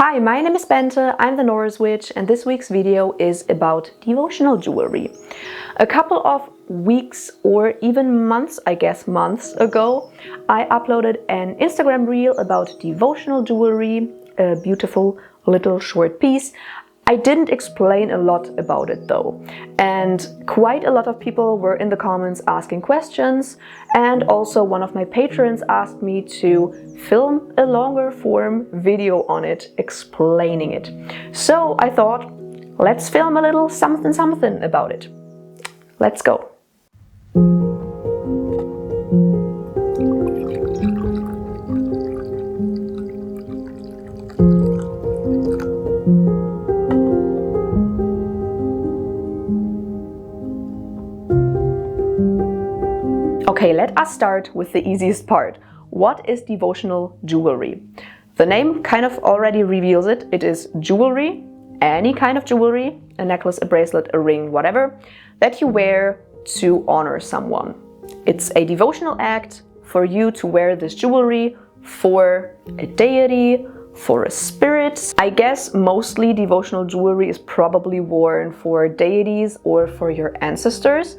Hi, my name is Bente, I'm the Norse Witch, and this week's video is about devotional jewelry. A couple of weeks or even months, months ago, I uploaded an Instagram reel about devotional jewelry, a beautiful little short piece. I didn't explain a lot about it though, and quite a lot of people were in the comments asking questions, and also one of my patrons asked me to film a longer form video on it explaining it. So I thought, let's film a little something about it. Let's go. Okay, let us start with the easiest part. What is devotional jewelry? The name kind of already reveals it. It is jewelry, any kind of jewelry, a necklace, a bracelet, a ring, whatever, that you wear to honor someone. It's a devotional act for you to wear this jewelry for a deity, for a spirit. I guess mostly devotional jewelry is probably worn for deities or for your ancestors,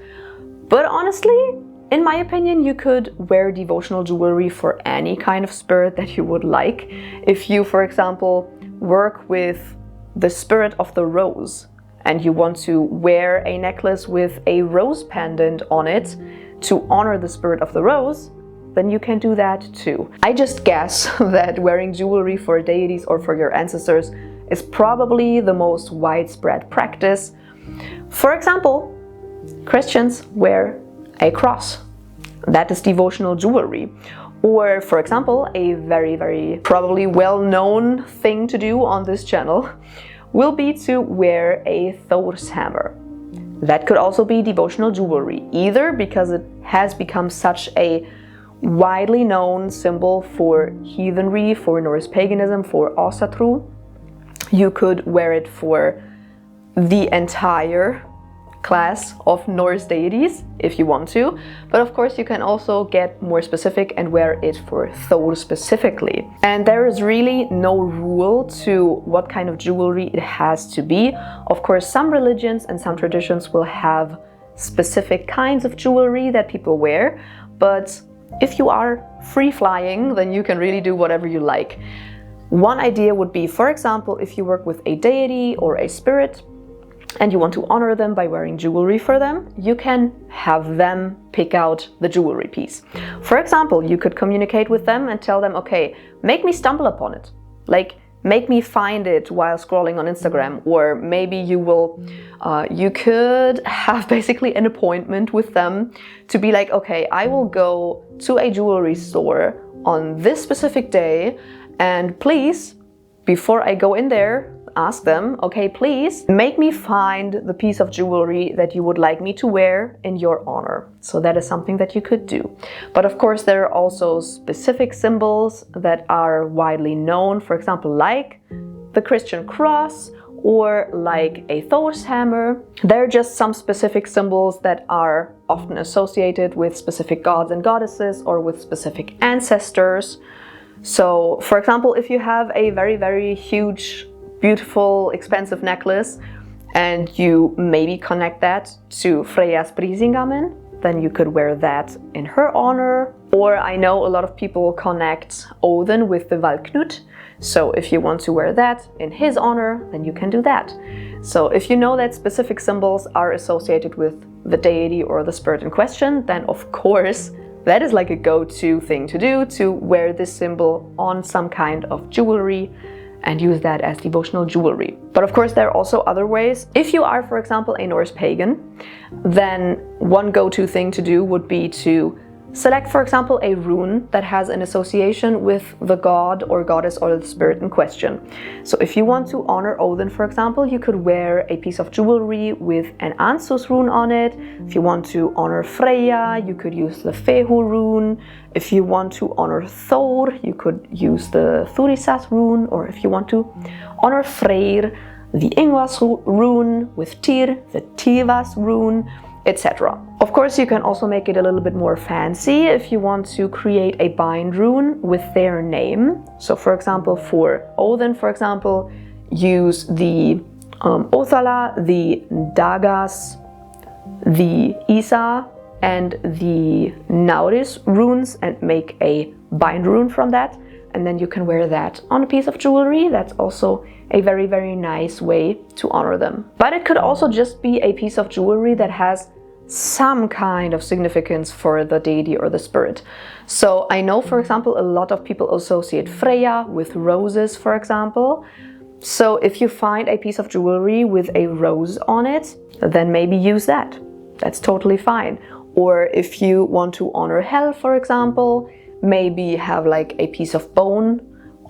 but honestly, in my opinion, you could wear devotional jewelry for any kind of spirit that you would like. If you, for example, work with the spirit of the rose and you want to wear a necklace with a rose pendant on it to honor the spirit of the rose, then you can do that too. I just guess that wearing jewelry for deities or for your ancestors is probably the most widespread practice. For example, Christians wear a cross. That is devotional jewelry. Or, for example, a very probably well-known thing to do on this channel will be to wear a Thor's hammer. That could also be devotional jewelry, either because it has become such a widely known symbol for heathenry, for Norse paganism, for Asatru. You could wear it for the entire class of Norse deities if you want to, but of course you can also get more specific and wear it for Thor specifically. And there is really no rule to what kind of jewelry it has to be. Of course, some religions and some traditions will have specific kinds of jewelry that people wear, but if you are free flying, then you can really do whatever you like. One idea would be, for example, if you work with a deity or a spirit and you want to honor them by wearing jewelry for them, you can have them pick out the jewelry piece. For example, you could communicate with them and tell them, okay, make me stumble upon it. Like, make me find it while scrolling on Instagram. Or maybe you could have basically an appointment with them to be like, okay, I will go to a jewelry store on this specific day, and please, before I go in there, ask them, okay, please make me find the piece of jewelry that you would like me to wear in your honor. So that is something that you could do. But of course, there are also specific symbols that are widely known, for example, like the Christian cross or like a Thor's hammer. There are just some specific symbols that are often associated with specific gods and goddesses or with specific ancestors. So, for example, if you have a very huge, beautiful, expensive necklace and you maybe connect that to Freyja's Brísingamen, then you could wear that in her honor. Or I know a lot of people connect Odin with the Valknut, so if you want to wear that in his honor, then you can do that. So if you know that specific symbols are associated with the deity or the spirit in question, then of course that is like a go-to thing to do, to wear this symbol on some kind of jewelry and use that as devotional jewelry. But of course, there are also other ways. If you are, for example, a Norse pagan, then one go-to thing to do would be to select, for example, a rune that has an association with the god or goddess or the spirit in question. So if you want to honor Odin, for example, you could wear a piece of jewelry with an Ansus rune on it. If you want to honor Freyja, you could use the Fehu rune. If you want to honor Thor, you could use the Thurisas rune. Or if you want to honor Freyr, the Ingvas rune. With Tyr, the Tivas rune. etc. Of course, you can also make it a little bit more fancy if you want to create a bind rune with their name. So for example, for Odin, for example, use the Othala, the Dagas, the Isa, and the Naudis runes and make a bind rune from that. And then you can wear that on a piece of jewelry. That's also a very, very nice way to honor them. But it could also just be a piece of jewelry that has some kind of significance for the deity or the spirit. So I know, for example, a lot of people associate Freya with roses, for example. So if you find a piece of jewelry with a rose on it, then maybe use that. That's totally fine. Or if you want to honor Hel, for example, maybe have like a piece of bone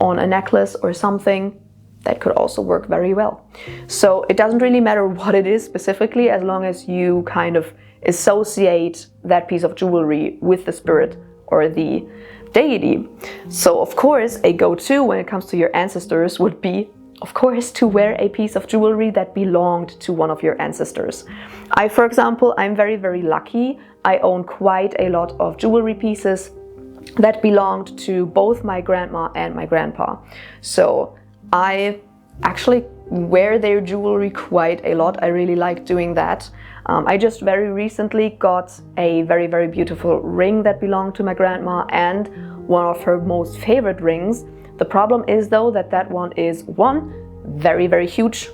on a necklace or something. That could also work very well. So it doesn't really matter what it is specifically, as long as you kind of associate that piece of jewelry with the spirit or the deity. So of course, a go-to when it comes to your ancestors would be, of course, to wear a piece of jewelry that belonged to one of your ancestors. For example, I'm very, very lucky. I own quite a lot of jewelry pieces that belonged to both my grandma and my grandpa. So I actually wear their jewelry quite a lot. I really like doing that. I just very recently got a very, very beautiful ring that belonged to my grandma and one of her most favorite rings. The problem is though that that one is very, very huge.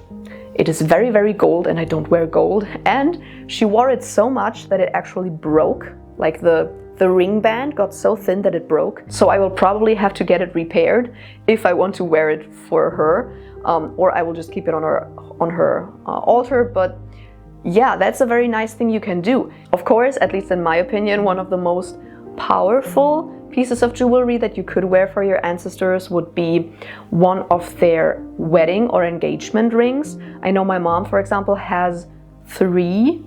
It is very, very gold, and I don't wear gold. And she wore it so much that it actually broke. Like the ring band got so thin that it broke. So I will probably have to get it repaired if I want to wear it for her, or I will just keep it on her altar. But yeah, that's a very nice thing you can do. Of course, at least in my opinion, one of the most powerful pieces of jewelry that you could wear for your ancestors would be one of their wedding or engagement rings. I know my mom, for example, has 3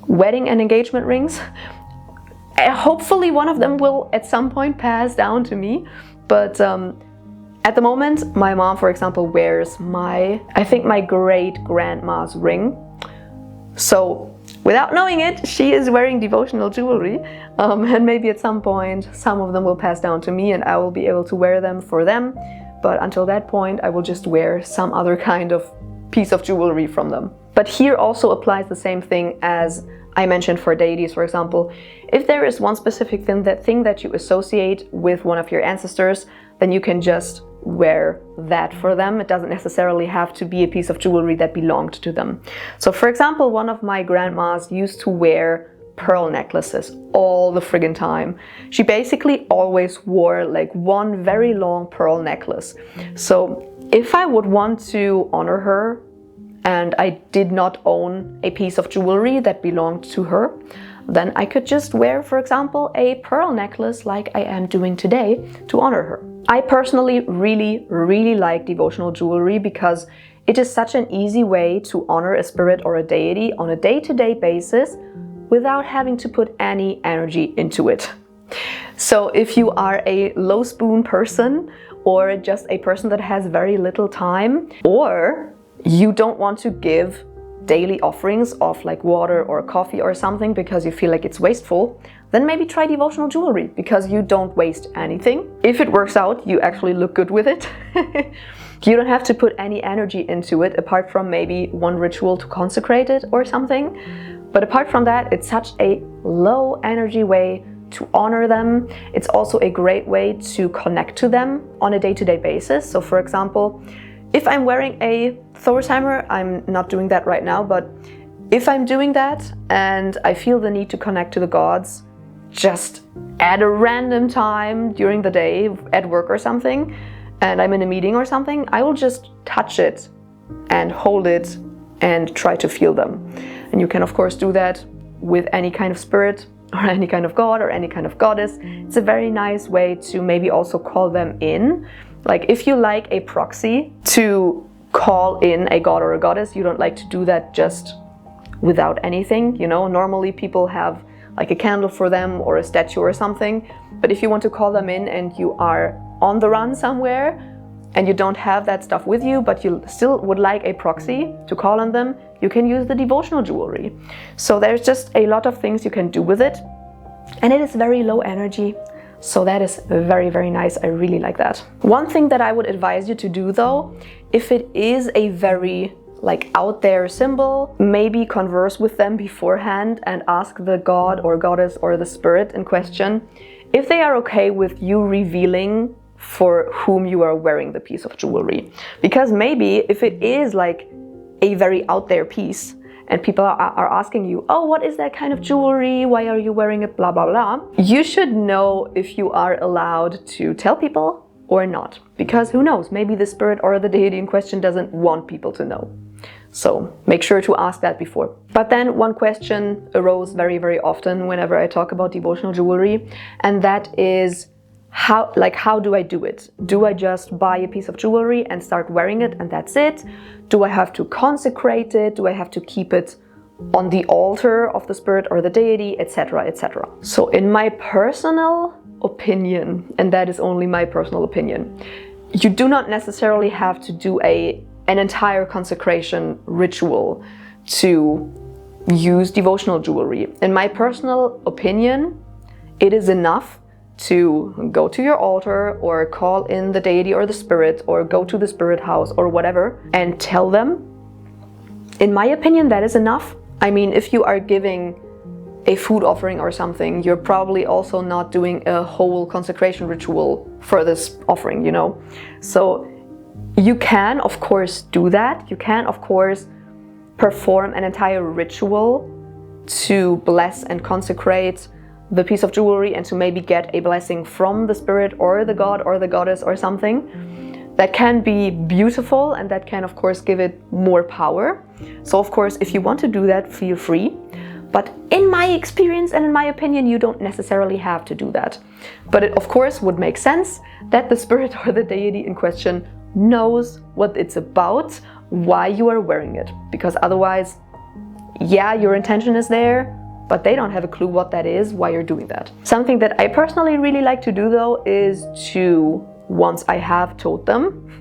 wedding and engagement rings. Hopefully one of them will at some point pass down to me, but at the moment my mom, for example, wears I think my great grandma's ring. So without knowing it, she is wearing devotional jewelry, and maybe at some point some of them will pass down to me and I will be able to wear them for them. But until that point, I will just wear some other kind of piece of jewelry from them. But here also applies the same thing as I mentioned for deities, for example. If there is one specific thing that you associate with one of your ancestors, then you can just wear that for them. It doesn't necessarily have to be a piece of jewelry that belonged to them. So for example, one of my grandmas used to wear pearl necklaces all the friggin' time. She basically always wore like one very long pearl necklace. So if I would want to honor her and I did not own a piece of jewelry that belonged to her, then I could just wear, for example, a pearl necklace like I am doing today to honor her. I personally really, really like devotional jewelry because it is such an easy way to honor a spirit or a deity on a day-to-day basis without having to put any energy into it. So if you are a low spoon person, or just a person that has very little time, or you don't want to give daily offerings of like water or coffee or something because you feel like it's wasteful, then maybe try devotional jewelry because you don't waste anything. If it works out, you actually look good with it. You don't have to put any energy into it apart from maybe one ritual to consecrate it or something. But apart from that, it's such a low energy way to honor them. It's also a great way to connect to them on a day-to-day basis. So for example, if I'm wearing a Thorsheimer, I'm not doing that right now, but if I'm doing that and I feel the need to connect to the gods just at a random time during the day at work or something, and I'm in a meeting or something, I will just touch it and hold it and try to feel them. And you can of course do that with any kind of spirit or any kind of god or any kind of goddess. It's a very nice way to maybe also call them in. Like if you like a proxy to call in a god or a goddess, you don't like to do that just without anything, you know. Normally people have like a candle for them or a statue or something. But if you want to call them in and you are on the run somewhere, and you don't have that stuff with you, but you still would like a proxy to call on them, you can use the devotional jewelry. So there's just a lot of things you can do with it, and it is very low energy. So that is very, very nice. I really like that. One thing that I would advise you to do though, if it is a very out there symbol, maybe converse with them beforehand and ask the god or goddess or the spirit in question if they are okay with you revealing for whom you are wearing the piece of jewelry. Because maybe if it is a very out there piece and people are asking you, oh, what is that kind of jewelry? Why are you wearing it? Blah, blah, blah. You should know if you are allowed to tell people or not. Because who knows, maybe the spirit or the deity in question doesn't want people to know. So make sure to ask that before. But then one question arose very, very often whenever I talk about devotional jewelry, and that is how do I do it? Do I just buy a piece of jewelry and start wearing it and that's it? Do I have to consecrate it? Do I have to keep it on the altar of the spirit or the deity, etc., etc.? So in my personal opinion, and that is only my personal opinion, you do not necessarily have to do an entire consecration ritual to use devotional jewelry. In my personal opinion, it is enough to go to your altar or call in the deity or the spirit or go to the spirit house or whatever and tell them. In my opinion, that is enough. I mean, if you are giving a food offering or something, you're probably also not doing a whole consecration ritual for this offering, So you can, of course, do that. You can, of course, perform an entire ritual to bless and consecrate the piece of jewelry and to maybe get a blessing from the spirit or the god or the goddess or something. That can be beautiful and that can, of course, give it more power. So, of course, if you want to do that, feel free. But in my experience and in my opinion, you don't necessarily have to do that. But it, of course, would make sense that the spirit or the deity in question knows what it's about, why you are wearing it. Because otherwise, yeah, your intention is there, but they don't have a clue what that is, why you're doing that. Something that I personally really like to do though is to, once I have told them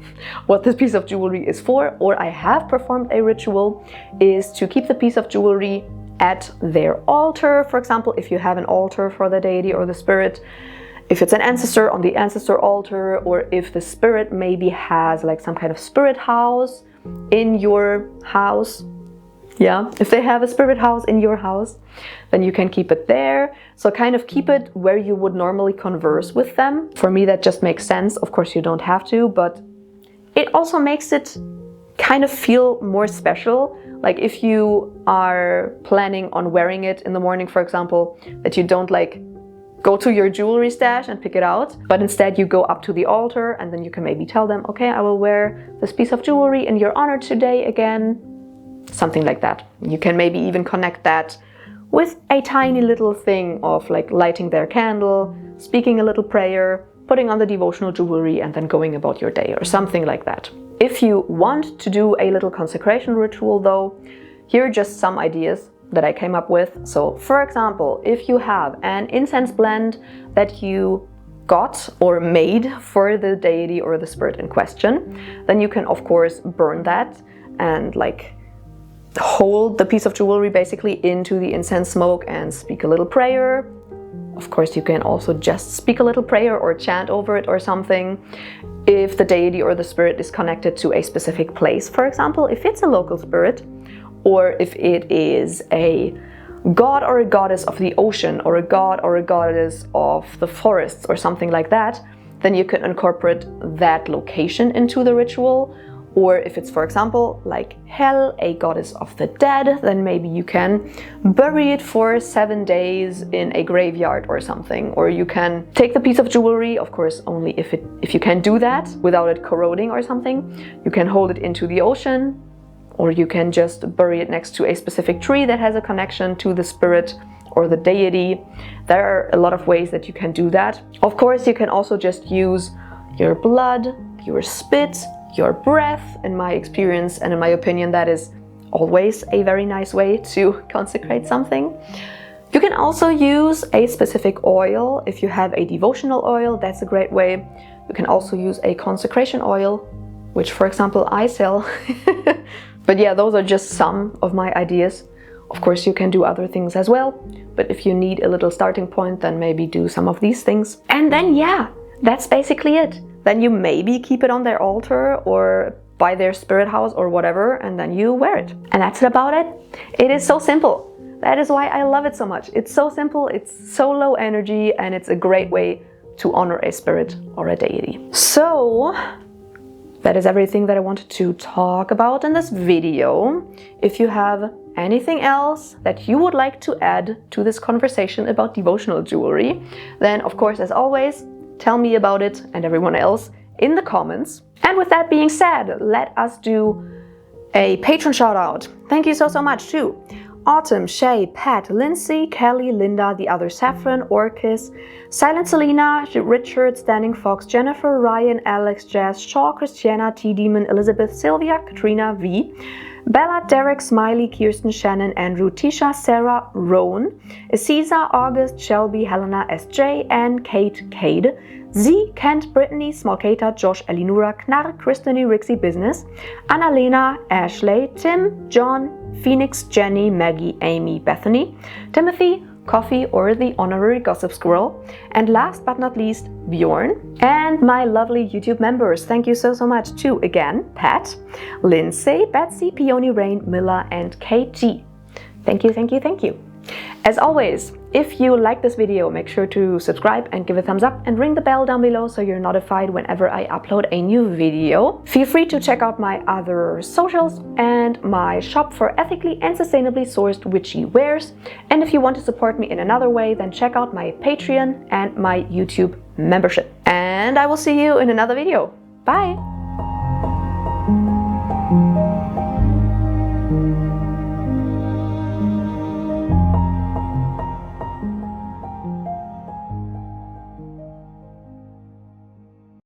what this piece of jewelry is for, or I have performed a ritual, is to keep the piece of jewelry at their altar. For example, if you have an altar for the deity or the spirit, if it's an ancestor, on the ancestor altar, or if the spirit maybe has some kind of spirit house in your house. Yeah, if they have a spirit house in your house, then you can keep it there. So kind of keep it where you would normally converse with them. For me, that just makes sense. Of course, you don't have to, but it also makes it kind of feel more special. Like if you are planning on wearing it in the morning, for example, that you don't go to your jewelry stash and pick it out, but instead you go up to the altar and then you can maybe tell them, okay, I will wear this piece of jewelry in your honor today again. Something like that. You can maybe even connect that with a tiny little thing of lighting their candle, speaking a little prayer, putting on the devotional jewelry and then going about your day or something like that. If you want to do a little consecration ritual though, here are just some ideas that I came up with. So for example, if you have an incense blend that you got or made for the deity or the spirit in question, then you can of course burn that and hold the piece of jewelry basically into the incense smoke and speak a little prayer. Of course, you can also just speak a little prayer or chant over it or something. If the deity or the spirit is connected to a specific place, for example, if it's a local spirit, or if it is a god or a goddess of the ocean, or a god or a goddess of the forests or something like that, then you can incorporate that location into the ritual. Or if it's, for example, Hel, a goddess of the dead, then maybe you can bury it for 7 days in a graveyard or something. Or you can take the piece of jewelry, of course, only if you can do that without it corroding or something. You can hold it into the ocean, or you can just bury it next to a specific tree that has a connection to the spirit or the deity. There are a lot of ways that you can do that. Of course, you can also just use your blood, your spit, your breath. In my experience and in my opinion, that is always a very nice way to consecrate something. You can also use a specific oil. If you have a devotional oil, that's a great way You can also use a consecration oil, which for example I sell. But yeah, those are just some of my ideas. Of course, you can do other things as well, but if you need a little starting point, then maybe do some of these things. And then yeah, that's basically it. Then you maybe keep it on their altar or by their spirit house or whatever, and then you wear it. And that's about it. It is so simple. That is why I love it so much. It's so simple, it's so low energy, and it's a great way to honor a spirit or a deity. So that is everything that I wanted to talk about in this video. If you have anything else that you would like to add to this conversation about devotional jewelry, then of course, as always, tell me about it and everyone else in the comments. And with that being said, let us do a patron shout out. Thank you so much to Autumn, Shay, Pat, Lindsay, Kelly, Linda, The Other Saffron, Orchis, Silent Selena, Richard, Standing Fox, Jennifer, Ryan, Alex, Jazz, Shaw, Christiana, T-Demon, Elizabeth, Sylvia, Katrina, V, Bella, Derek, Smiley, Kirsten, Shannon, Andrew, Tisha, Sarah, Roan, Aziza, August, Shelby, Helena, SJ, and Kate, Cade, Z, Kent, Brittany, Smolkata, Josh, Elinura, Knarr, Christine, Rixie, Business, Annalena, Ashley, Tim, John, Phoenix, Jenny, Maggie, Amy, Bethany, Timothy, Coffee or the Honorary Gossip Squirrel, and last but not least, Bjorn, and my lovely YouTube members. Thank you so much to, again, Pat, Lindsay, Betsy, Peony Rain, Miller, and KG. Thank you. As always, if you like this video, make sure to subscribe and give a thumbs up and ring the bell down below so you're notified whenever I upload a new video. Feel free to check out my other socials and my shop for ethically and sustainably sourced witchy wares. And if you want to support me in another way, then check out my Patreon and my YouTube membership. And I will see you in another video. Bye!